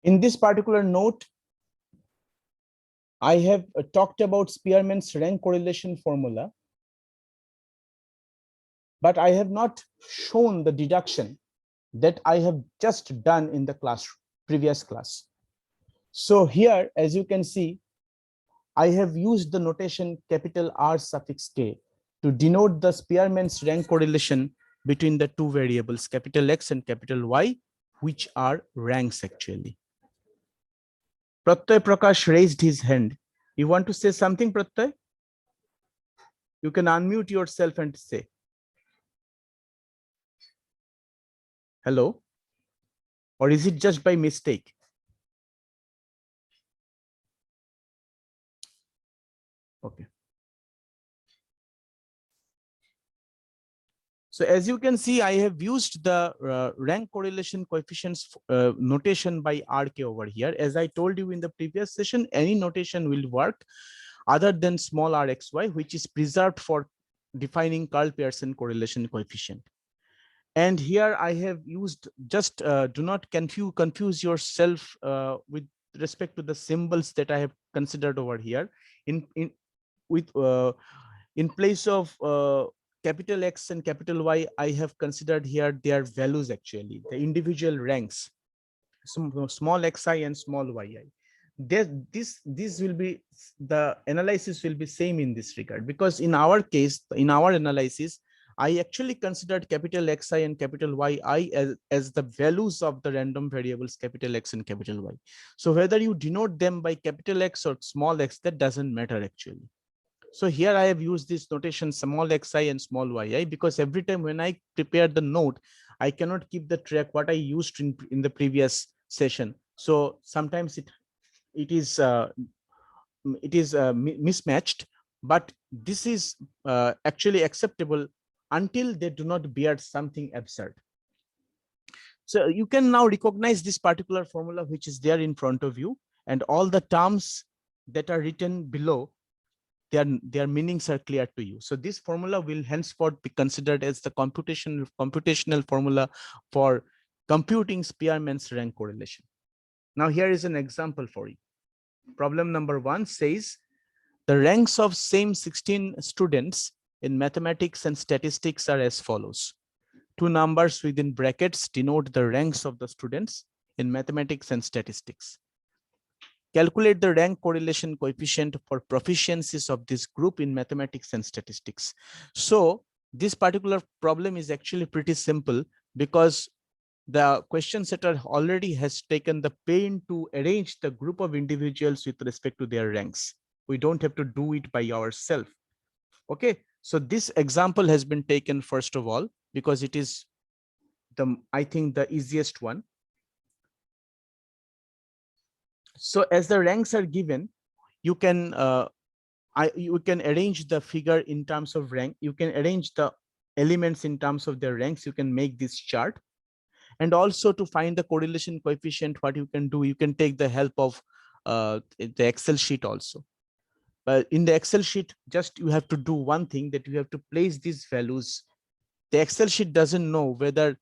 In this particular note, I have talked about Spearman's rank correlation formula, but I have not shown the deduction that I have just done in the previous class. So here, as you can see, I have used the notation capital R suffix K to denote the Spearman's rank correlation between the two variables, capital X and capital Y, which are ranks actually. Pratyay Prakash raised his hand. You want to say something, Pratyay? You can unmute yourself and say. Hello? Or is it just by mistake? Okay. So as you can see, I have used the rank correlation coefficients notation by RK over here. As I told you in the previous session, any notation will work other than small rxy, which is preserved for defining Karl Pearson correlation coefficient. And here I have used, just do not confuse yourself with respect to the symbols that I have considered over here. In place of capital X and capital Y, I have considered here their values actually, the individual ranks, small xi and small yi. This will be, the analysis will be same in this regard, because in our case, in our analysis, I actually considered capital Xi and capital Yi as the values of the random variables capital X and capital Y. So whether you denote them by capital X or small x, that doesn't matter actually. So here I have used this notation small xi and small yi, because every time when I prepare the note, I cannot keep the track what I used in the previous session. So sometimes it is mismatched, but this is actually acceptable until they do not bear something absurd. So you can now recognize this particular formula which is there in front of you, and all the terms that are written below, their meanings are clear to you. So this formula will henceforth be considered as the computational formula for computing Spearman's rank correlation. Now here is an example for you. Problem number 1 says the ranks of same 16 students in mathematics and statistics are as follows. Two numbers within brackets denote the ranks of the students in mathematics and statistics. Calculate the rank correlation coefficient for proficiencies of this group in mathematics and statistics. So this particular problem is actually pretty simple, because the question setter already has taken the pain to arrange the group of individuals with respect to their ranks. We don't have to do it by ourselves. Okay, so this example has been taken first of all, because it is I think the easiest one. So as the ranks are given, you can you can arrange the figure in terms of rank. You can arrange the elements in terms of their ranks. You can make this chart. And also to find the correlation coefficient, what you can do, you can take the help of the Excel sheet also. But in the Excel sheet, just you have to do one thing, that you have to place these values. The Excel sheet doesn't know whether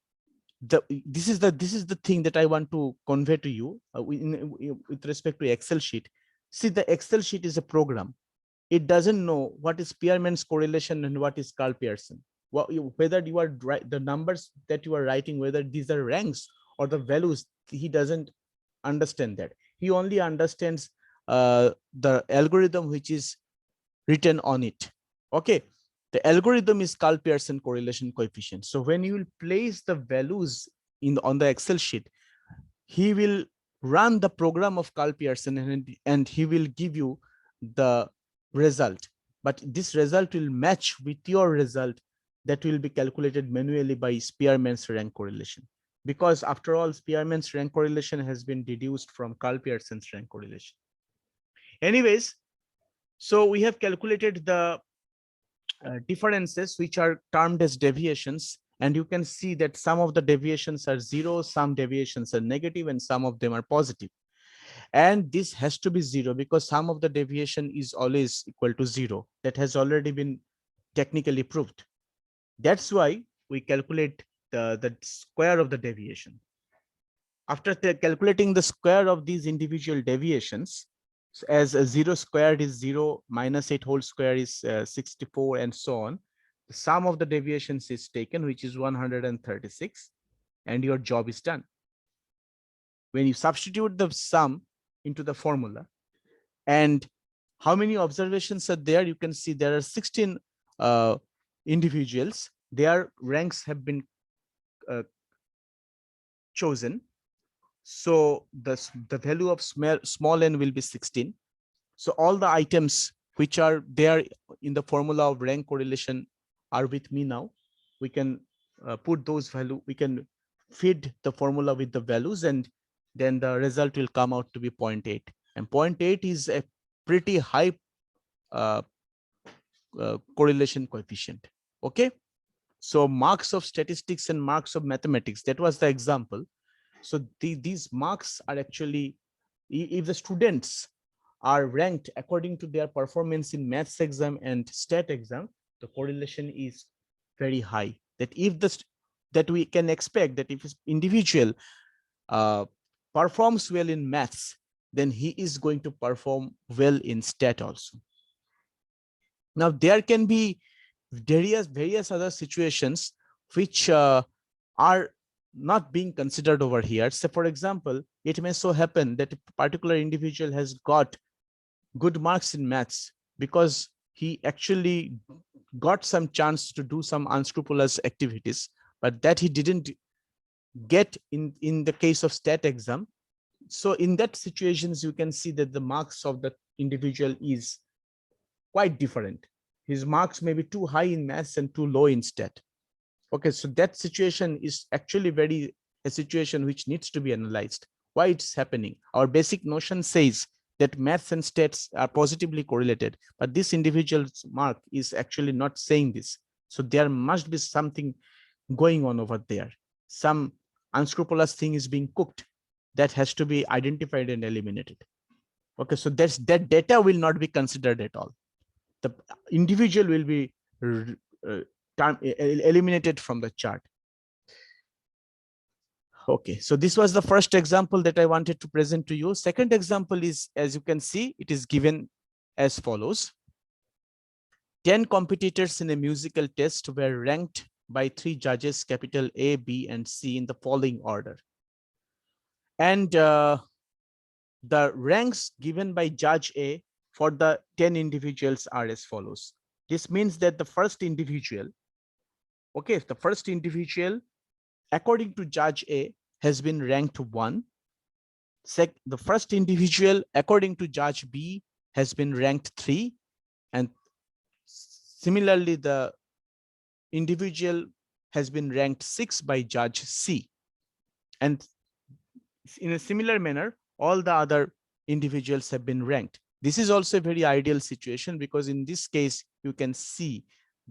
this is the thing that I want to convey to you with respect to Excel sheet. See, the Excel sheet is a program. It doesn't know what is Spearman's correlation and what is Karl Pearson. Whether you are the numbers that you are writing, whether these are ranks or the values, he doesn't understand that. He only understands the algorithm which is written on it. Okay, the algorithm is Karl Pearson correlation coefficient. So when you will place the values on the Excel sheet, he will run the program of Karl Pearson, and he will give you the result. But this result will match with your result that will be calculated manually by Spearman's rank correlation. Because after all, Spearman's rank correlation has been deduced from Karl Pearson's rank correlation. Anyways, so we have calculated the differences which are termed as deviations, and you can see that some of the deviations are 0, some deviations are negative, and some of them are positive. And this has to be 0 because sum of the deviation is always equal to 0. That has already been technically proved. That's why we calculate the square of the deviation. After calculating the square of these individual deviations, so as a 0 squared is 0, minus 8 whole square is 64, and so on, the sum of the deviations is taken, which is 136, and your job is done. When you substitute the sum into the formula, and how many observations are there, you can see there are 16 individuals. Their ranks have been chosen. So the value of small n will be 16. So all the items which are there in the formula of rank correlation are with me now. We can put those value, we can feed the formula with the values, and then the result will come out to be 0.8. And 0.8 is a pretty high correlation coefficient. Okay. So marks of statistics and marks of mathematics, that was the example. So these marks are actually, if the students are ranked according to their performance in maths exam and stat exam, the correlation is very high. That if that we can expect that if individual performs well in maths, then he is going to perform well in stat also. Now there can be various other situations which are not being considered over here. So for example, it may so happen that a particular individual has got good marks in maths because he actually got some chance to do some unscrupulous activities, but that he didn't get in the case of stat exam. So in that situations, you can see that the marks of the individual is quite different. His marks may be too high in maths and too low in stat. Okay, so that situation is actually a situation which needs to be analyzed. Why it's happening? Our basic notion says that maths and stats are positively correlated, but this individual's mark is actually not saying this. So there must be something going on over there. Some unscrupulous thing is being cooked that has to be identified and eliminated. Okay, so that data will not be considered at all. The individual will be eliminated from the chart. Okay, so this was the first example that I wanted to present to you. Second example is, as you can see, it is given as follows. 10 competitors in a musical test were ranked by 3 judges, capital A, B, and C, in the following order. And the ranks given by Judge A for the 10 individuals are as follows. This means that the first individual, okay, the first individual, according to Judge A, has been ranked 1. The first individual, according to Judge B, has been ranked 3. And similarly, the individual has been ranked 6 by Judge C. And in a similar manner, all the other individuals have been ranked. This is also a very ideal situation because in this case, you can see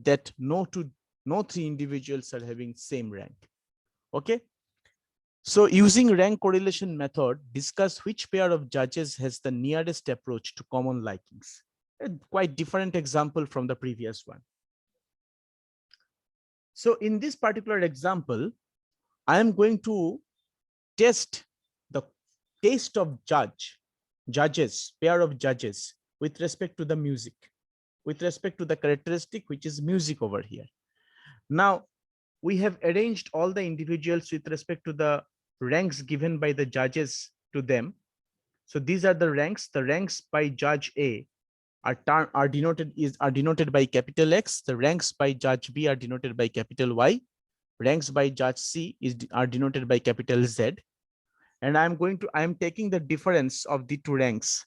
that no 3 individuals are having same rank. Okay. So using rank correlation method, discuss which pair of judges has the nearest approach to common likings. A quite different example from the previous one. So in this particular example, I am going to test the taste of judges, pair of judges with respect to the music, with respect to the characteristic, which is music over here. Now, we have arranged all the individuals with respect to the ranks given by the judges to them. So these are the ranks. The ranks by Judge A are denoted by capital X. The ranks by Judge B are denoted by capital Y. Ranks by Judge C are denoted by capital Z. And I am taking the difference of the 2 ranks.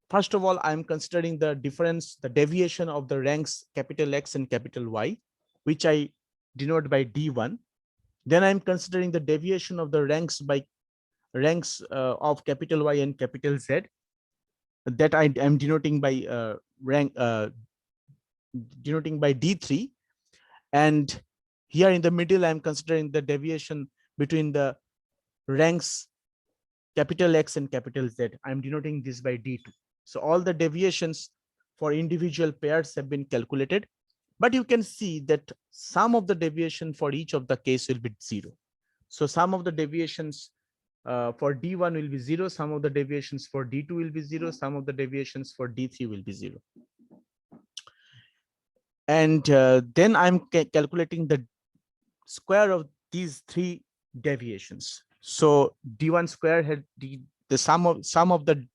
First of all, I'm considering the difference, the deviation of the ranks capital X and capital Y, which I denote by D1. Then I'm considering the deviation of the ranks of capital Y and capital Z, that I am denoting by denoting by D3. And here in the middle, I'm considering the deviation between the ranks capital X and capital Z. I'm denoting this by D2. So all the deviations for individual pairs have been calculated, but you can see that some of the deviation for each of the case will be 0. So some of the deviations for D1 will be 0, some of the deviations for D2 will be 0, some of the deviations for D3 will be 0. And then I'm calculating the square of these three deviations. So D1 square had the sum of the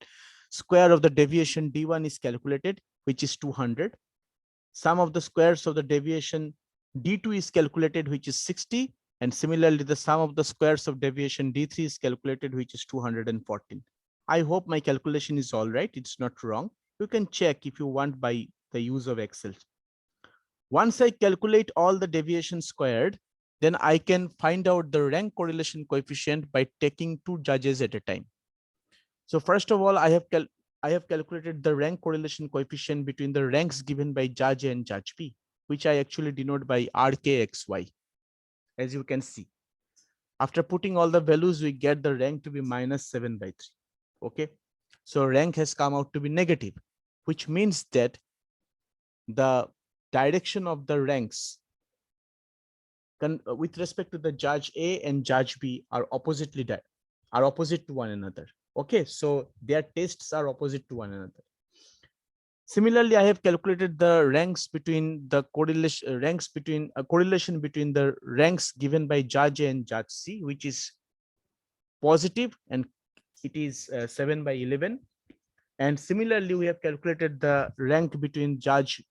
square of the deviation D1 is calculated, which is 200. Sum of the squares of the deviation D2 is calculated, which is 60. And similarly, the sum of the squares of deviation D3 is calculated, which is 214. I hope my calculation is all right. It's not wrong. You can check if you want by the use of Excel. Once I calculate all the deviations squared, then I can find out the rank correlation coefficient by taking two judges at a time. So first of all, I have calculated the rank correlation coefficient between the ranks given by judge A and judge B, which I actually denote by RKXY, as you can see. After putting all the values, we get the rank to be -7/3. Okay, so rank has come out to be negative, which means that the direction of the ranks with respect to the judge A and judge B are opposite to one another. Okay, so their tests are opposite to one another. Similarly, I have calculated the ranks between the correlation between the ranks given by judge A and judge C, which is positive, and it is 7/11. And similarly, we have calculated the rank between judge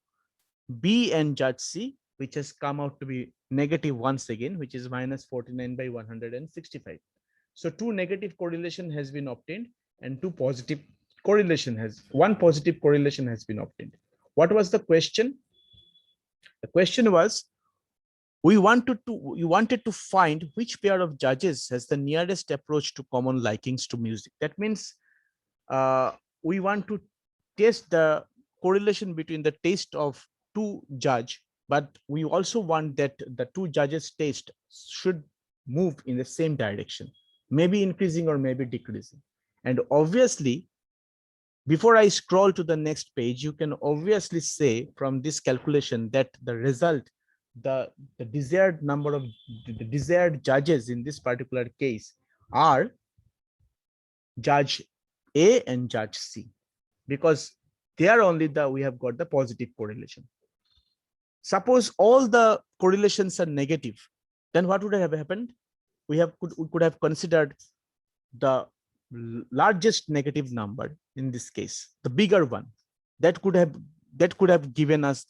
B and judge C, which has come out to be negative once again, which is -49/165. So two negative correlation has been obtained and one positive correlation has been obtained. What was the question? The question was, we wanted to find which pair of judges has the nearest approach to common likings to music. That means we want to test the correlation between the taste of two judge, but we also want that the two judges' taste should move in the same direction, maybe increasing or maybe decreasing. And obviously, before I scroll to the next page, you can obviously say from this calculation that the result, the desired number of the desired judges in this particular case are judge A and judge C, because there only we have got the positive correlation. Suppose all the correlations are negative, then what would have happened? We could have considered the largest negative number in this case, the bigger one, that could have given us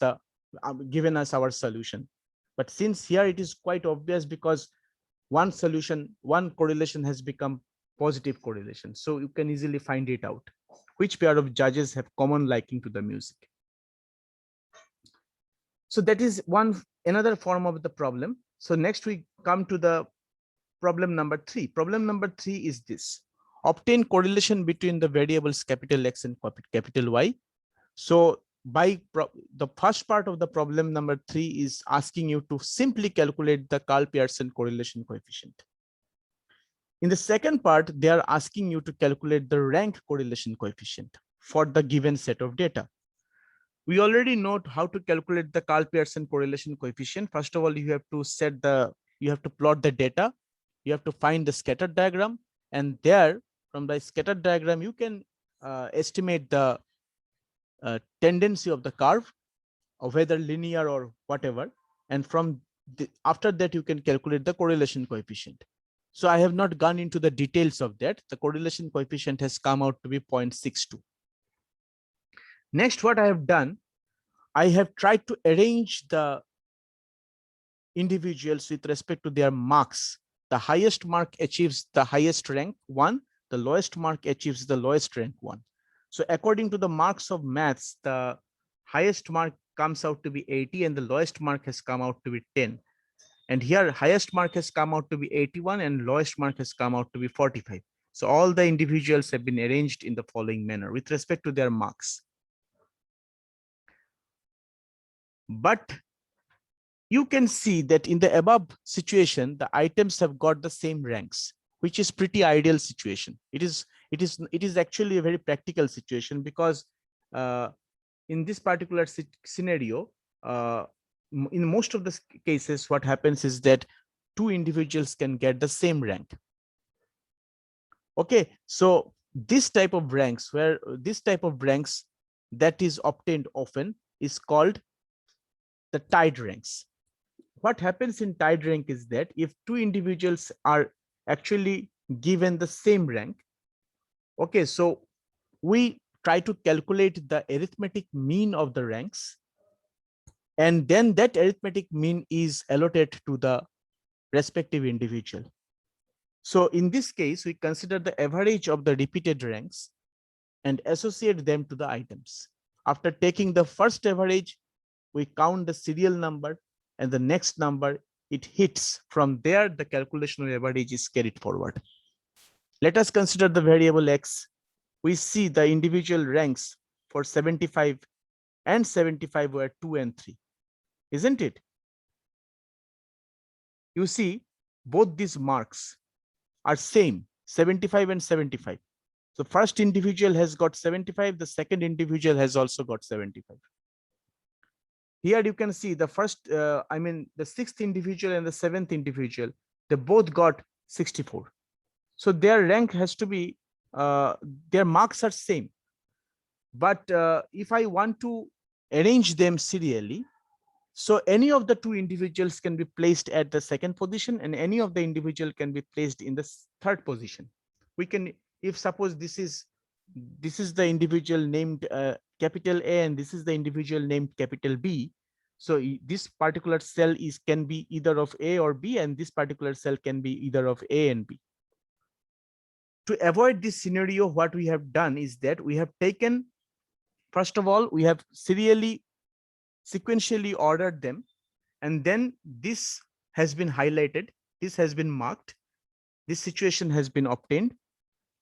our solution. But since here it is quite obvious, because one correlation has become positive correlation, so you can easily find it out which pair of judges have common liking to the music. So that is another form of the problem. So next we come to the problem number 3. Problem number 3 is this: obtain correlation between the variables capital X and capital Y. So the first part of the problem number 3 is asking you to simply calculate the Karl-Pearson correlation coefficient. In the second part, they are asking you to calculate the rank correlation coefficient for the given set of data. We already know how to calculate the Karl-Pearson correlation coefficient. First of all, you have to plot the data. You have to find the scatter diagram, and there from the scatter diagram, you can estimate the tendency of the curve, or whether linear or whatever. And after that, you can calculate the correlation coefficient. So I have not gone into the details of that. The correlation coefficient has come out to be 0.62. Next, what I have done, I have tried to arrange the individuals with respect to their marks. The highest mark achieves the highest rank 1, the lowest mark achieves the lowest rank 1. So according to the marks of maths, the highest mark comes out to be 80 and the lowest mark has come out to be 10. And here highest mark has come out to be 81 and lowest mark has come out to be 45. So all the individuals have been arranged in the following manner with respect to their marks. But you can see that in the above situation, the items have got the same ranks, which is pretty ideal situation. It is actually a very practical situation, because in this particular scenario, in most of the cases, what happens is that two individuals can get the same rank. Okay, so this type of ranks that is obtained often is called the tied ranks. What happens in tied rank is that if two individuals are actually given the same rank, okay, so we try to calculate the arithmetic mean of the ranks, and then that arithmetic mean is allotted to the respective individual. So in this case, we consider the average of the repeated ranks and associate them to the items. After taking the first average, we count the serial number and the next number it hits. From there, the calculation of average is carried forward. Let us consider the variable x. We see the individual ranks for 75 and 75 were 2 and 3, isn't it? You see, both these marks are same, 75 and 75. So first individual has got 75, the second individual has also got 75. Here you can see the the sixth individual and the seventh individual, they both got 64. So their rank has to be, their marks are same. But if I want to arrange them serially, so any of the two individuals can be placed at the second position and any of the individual can be placed in the third position. We can, if suppose this is the individual named capital A and this is the individual named capital B. So this particular cell can be either of A or B, and this particular cell can be either of A and B. To avoid this scenario, what we have done is that we have taken, first of all, we have sequentially ordered them, and then this has been highlighted, this has been marked, this situation has been obtained,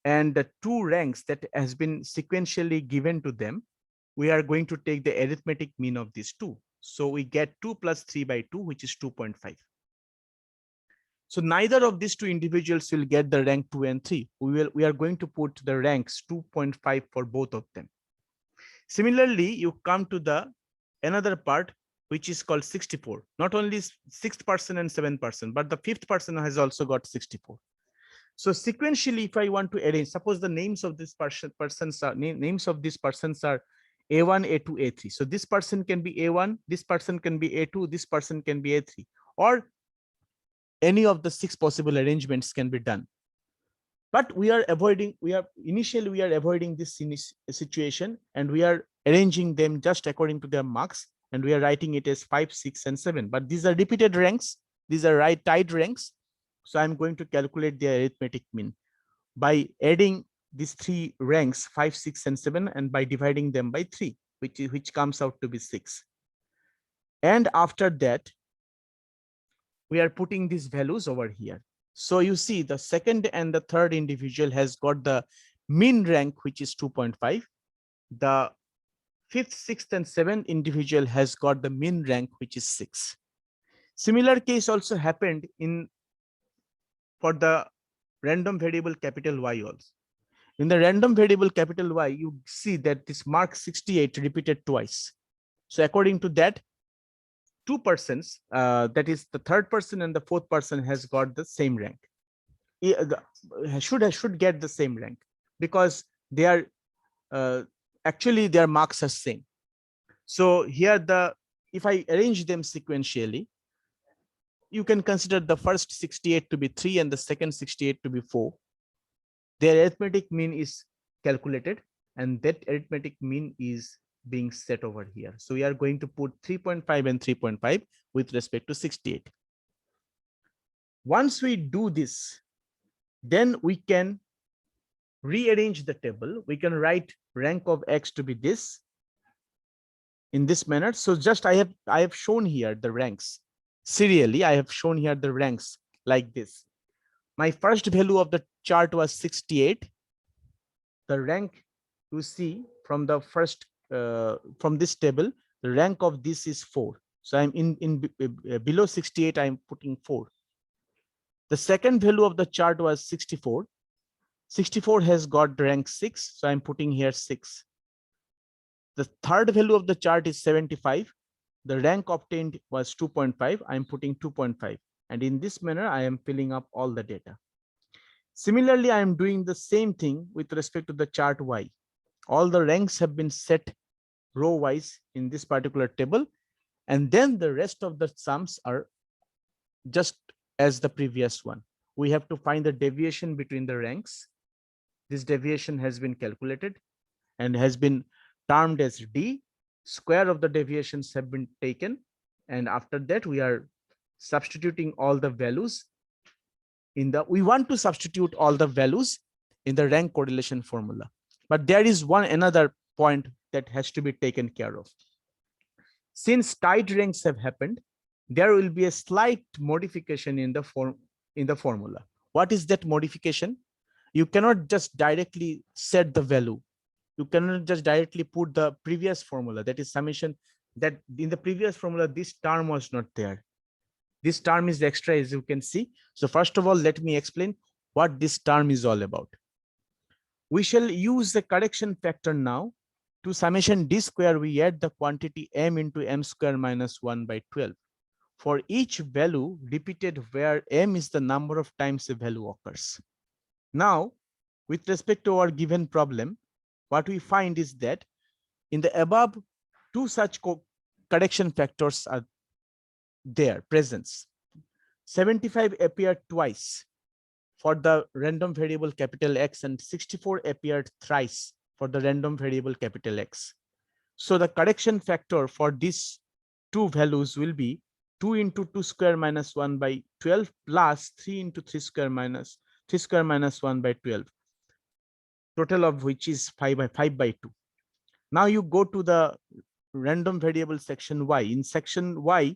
and the two ranks that has been sequentially given to them, we are going to take the arithmetic mean of these two. So we get 2 plus 3 by 2, which is 2.5. So neither of these two individuals will get the rank 2 and 3. We are going to put the ranks 2.5 for both of them. Similarly, you come to the another part, which is called 64. Not only sixth person and seventh person, but the fifth person has also got 64. So sequentially, if I want to arrange, suppose the names of this persons are names of these persons are A1, A2, A3. So this person can be A1, this person can be A2, this person can be A3, or any of the 6 possible arrangements can be done. But we are avoiding this situation, and we are arranging them just according to their marks, and we are writing it as 5, 6, and 7. But these are repeated ranks. These are tied ranks. So I'm going to calculate the arithmetic mean by adding these 3 ranks, 5, 6, and 7, and by dividing them by 3, which comes out to be 6. And after that, we are putting these values over here. So you see the second and the third individual has got the mean rank, which is 2.5. The fifth, sixth, and seventh individual has got the mean rank, which is 6. Similar case also happened for the random variable capital Y also. In the random variable capital Y, you see that this mark 68 repeated twice. So according to that, 2 persons, that is the third person and the fourth person, has got the same rank. Should get the same rank because they are actually their marks are same. So here if I arrange them sequentially, you can consider the first 68 to be 3 and the second 68 to be 4. Their arithmetic mean is calculated, and that arithmetic mean is being set over here. So we are going to put 3.5 and 3.5 with respect to 68. Once we do this, then we can rearrange the table. We can write rank of X to be this in this manner. So just I have shown here the ranks serially. I have shown here the ranks like this. My first value of the chart was 68. The rank you see from the first from this table, the rank of this is 4. So I'm in below 68, I'm putting 4. The second value of the chart was 64. 64 has got rank 6, so I'm putting here 6. The third value of the chart is 75. The rank obtained was 2.5. I'm putting 2.5. And in this manner, I am filling up all the data. Similarly, I am doing the same thing with respect to the chart Y. All the ranks have been set row wise in this particular table. And then the rest of the sums are just as the previous one. We have to find the deviation between the ranks. This deviation has been calculated and has been termed as D. Square of the deviations have been taken. And after that, we are substituting all the values we want to substitute all the values in the rank correlation formula. But there is another point that has to be taken care of. Since tied ranks have happened, there will be a slight modification in the formula. What is that modification? You cannot just directly set the value. You cannot just directly put the previous formula, that is summation, that in the previous formula, this term was not there. This term is extra, as you can see. So first of all, let me explain what this term is all about. We shall use the correction factor now. To summation d square, we add the quantity m into m square minus 1 by 12. For each value repeated where m is the number of times a value occurs. Now, with respect to our given problem, what we find is that in the above, two such correction factors are there, presence. 75 appeared twice for the random variable capital X and 64 appeared thrice for the random variable capital X. So the correction factor for these two values will be 2 into 2 square minus 1 by 12 plus 3 into 3 square minus 1 by 12, total of which is 5 by 2. Now you go to the random variable section Y. In section Y,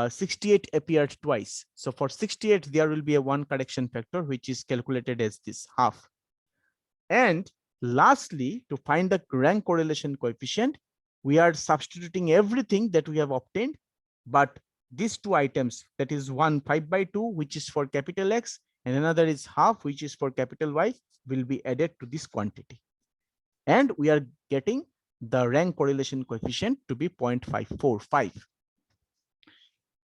68 appeared twice. So for 68, there will be a one correction factor, which is calculated as this half. And lastly, to find the rank correlation coefficient, we are substituting everything that we have obtained, but these two items, that is one 5 by 2, which is for capital X, and another is half, which is for capital Y, will be added to this quantity. And we are getting the rank correlation coefficient to be 0.545.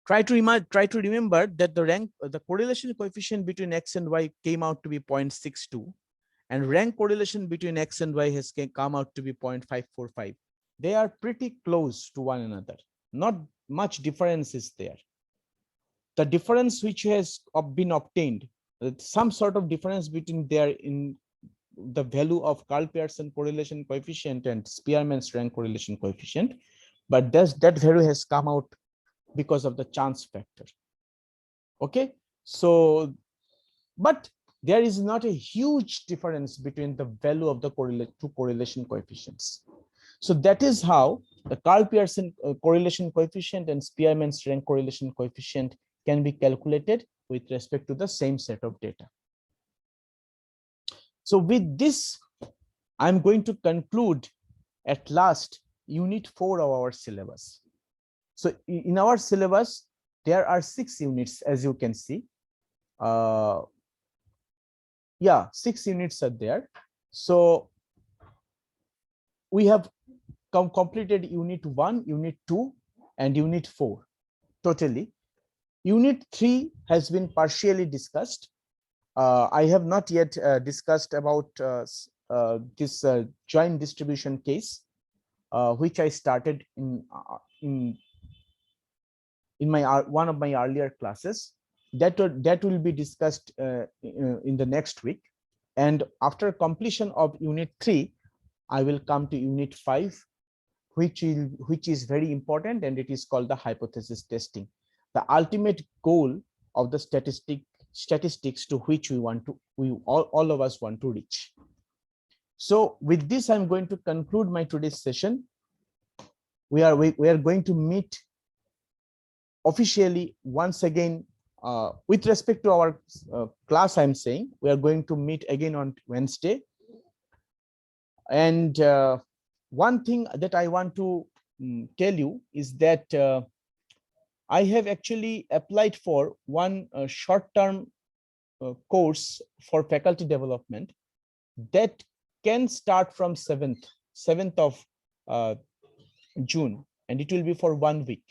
Try to remember that the correlation coefficient between X and Y came out to be 0.62, and rank correlation between X and Y has come out to be 0.545. They are pretty close to one another. Not much difference is there. The difference which has been obtained, some sort of difference between there in the value of Karl Pearson correlation coefficient and Spearman's rank correlation coefficient, but that value has come out because of the chance factor. Okay, so but there is not a huge difference between the value of the two correlation coefficients. So that is how the Karl Pearson correlation coefficient and Spearman's rank correlation coefficient can be calculated with respect to the same set of data. So with this, I'm going to conclude at last unit 4 of our syllabus. So in our syllabus, there are 6 units, as you can see. 6 units are there. So we have completed unit 1, unit 2, and unit 4 totally. Unit 3 has been partially discussed. I have not yet discussed about this joint distribution case, which I started in one of my earlier classes. That will be discussed in the next week. And after completion of unit 3, I will come to unit 5, which is very important, and it is called the hypothesis testing, the ultimate goal of the statistics to which all of us want to reach. So with this, I'm going to conclude my today's session. We are going to meet officially once again with respect to our class. I'm saying we are going to meet again on Wednesday. And one thing that I want to tell you is that I have actually applied for one short-term course for faculty development that can start from 7th of June, and it will be for 1 week.